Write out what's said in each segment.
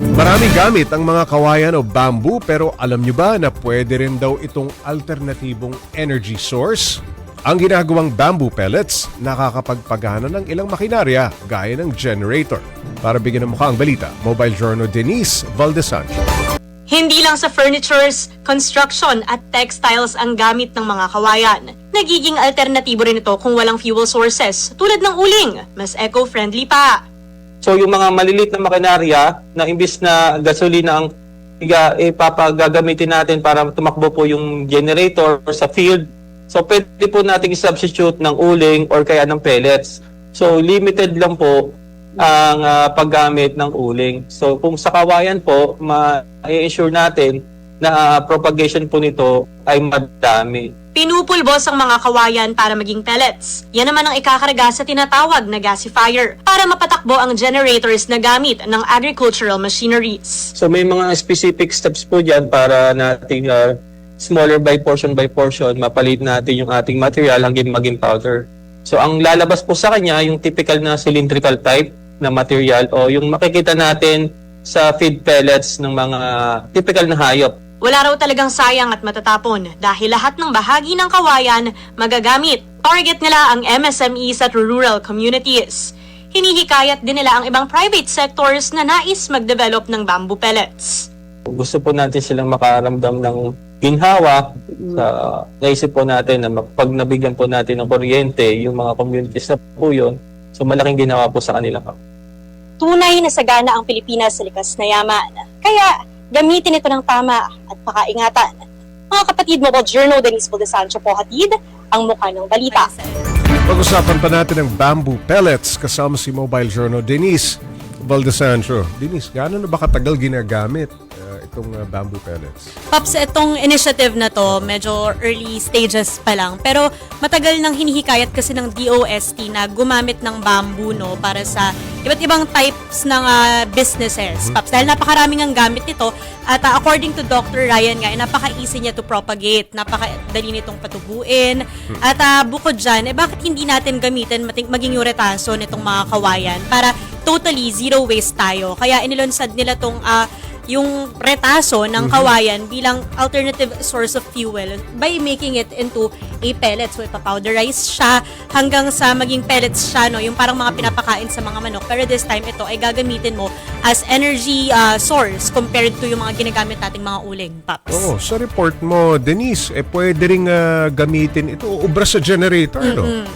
Maraming gamit ang mga kawayan o bamboo pero alam nyo ba na pwede rin daw itong alternatibong energy source? Ang ginagawang bamboo pellets nakakapagpagana ng ilang makinarya gaya ng generator. Para bigyan ng mukha ang balita, Mobile Journal Denise Valdesancho. Hindi lang sa furnitures, construction at textiles ang gamit ng mga kawayan. Nagiging alternatibo rin ito kung walang fuel sources tulad ng uling, mas eco-friendly pa. So yung mga maliliit na makinarya na imbis na gasolina ang ipapagagamitin natin para tumakbo po yung generator sa field, so pwede po nating substitute ng uling or kaya ng pellets. So limited lang po ang paggamit ng uling. So kung sa kawayan po, ma-ensure natin na propagation po nito ay madami. Pinupulbos ang mga kawayan para maging pellets. Yan naman ang ikakarga sa tinatawag na gasifier para mapatakbo ang generators na gamit ng agricultural machineries. So may mga specific steps po dyan para nating smaller by portion mapalit natin yung ating material hanggang maging powder. So ang lalabas po sa kanya yung typical na cylindrical type na material o yung makikita natin sa feed pellets ng mga typical na hayop. Wala raw talagang sayang at matatapon dahil lahat ng bahagi ng kawayan magagamit. Target nila ang MSMEs at rural communities. Hinihikayat din nila ang ibang private sectors na nais mag-develop ng bamboo pellets. Gusto po natin silang makaramdam ng ginhawa. Naisip po natin na pag nabigyan po natin ng kuryente, yung mga communities na po yun, so malaking ginawa po sa kanila. Tunay na sagana ang Pilipinas sa likas na yaman. Kaya gamitin ito ng tama at pakaingatan. Mga kapatid, Mobile Journal Denise Valdesancho po hatid ang mukha ng balita. Pag-usapan pa natin ang bamboo pellets kasama si Mobile Journal Denise Valdesancho. Denise, gaano na ba katagal ginagamit itong bamboo pellets? Paps, itong initiative na to, medyo early stages pa lang. Pero matagal nang hinihikayat kasi ng DOST na gumamit ng bamboo, no, para sa iba't ibang types ng businesses. Paps, dahil napakaraming ang gamit nito at according to Dr. Ryan nga, napaka-easy niya to propagate, napakadali nitong patubuin. At bukod dyan, bakit hindi natin gamitin maging yung retaso nitong mga kawayan para totally zero waste tayo. Kaya inilunsad nila tong yung retaso ng kawayan bilang alternative source of fuel by making it into a pellet. So ipapowderize siya hanggang sa maging pellets siya, no? Yung parang mga pinapakain sa mga manok. Pero this time, ito ay gagamitin mo as energy source compared to yung mga ginagamit nating mga uling, Paps. Oo, sa report mo, Denise, pwede rin gamitin ito, ubra sa generator, no?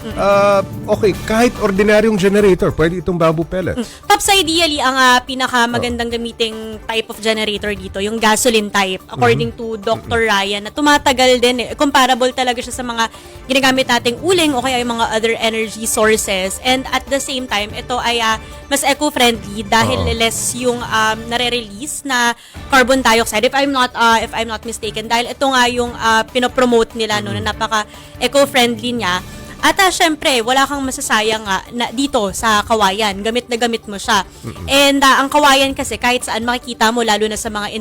Okay, kahit ordinaryong generator, pwede itong bamboo pellets. Paps, ideally, ang pinakamagandang gamiting type of generator dito, yung gasoline type, according to Dr. Ryan, na tumatagal din. Comparable talaga siya sa mga ginagamit nating uling o kaya yung mga other energy sources. And at the same time, ito ay mas eco-friendly dahil less yung nare-release na carbon dioxide, if I'm not mistaken. Dahil ito nga yung pinopromote nila, no, na napaka-eco-friendly niya. At syempre, wala kang masasayang na dito sa kawayan. Gamit na gamit mo siya. And ang kawayan kasi kahit saan makikita mo, lalo na sa mga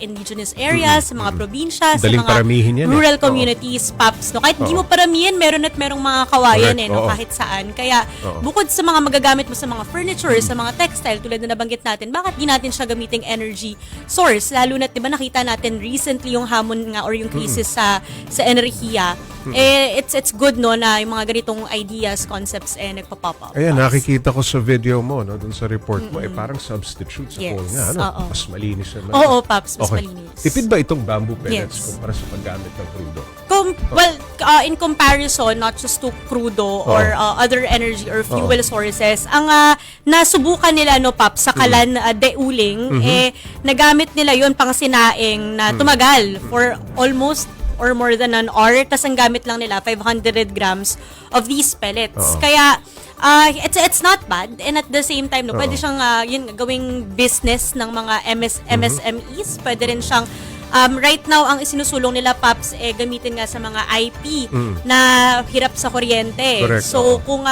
indigenous areas, sa mga probinsya, sa mga rural communities, Paps. No? Kahit hindi mo paramihin, meron mga kawayan no? Kahit saan. Kaya bukod sa mga magagamit mo sa mga furniture, sa mga textile, tulad na nabanggit natin, bakit di natin siya gamiting energy source? Lalo na, diba nakita natin recently yung hamon nga or yung crisis sa enerhiya. It's good, no, na yung mga ganitong ideas, concepts, nagpa-pop up. Ayan, nakikita ko sa video mo, no, dun sa report mo, parang substitute sa coal nga, ano? Mas malinis siya. Oo, Paps, mas malinis. Tipid ba itong bamboo pellets kumpara sa paggamit ng crudo? Well, in comparison, not just to crudo or other energy or fuel sources, ang nasubukan nila, no, Paps, sa Kalan de Uling, nagamit nila yon pang sinaing na tumagal for almost or more than an hour, tas ang gamit lang nila 500 grams of these pellets. Kaya it's not bad, and at the same time, no, pwede siyang yun, gawing business ng mga MSMEs. Pwede rin siyang right now ang isinusulong nila, Paps, gamitin nga sa mga IP na hirap sa kuryente. Correct. So kung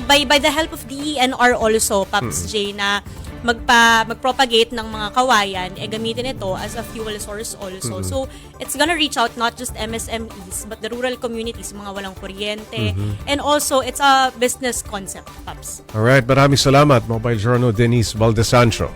by the help of DENR also, Paps J, na mag-propagate ng mga kawayan, gamitin ito as a fuel source also. So, it's gonna reach out not just MSMEs, but the rural communities, mga walang kuryente. And also, it's a business concept, Paps. Alright, maraming salamat, Mobile Journal Denise Valdesancho.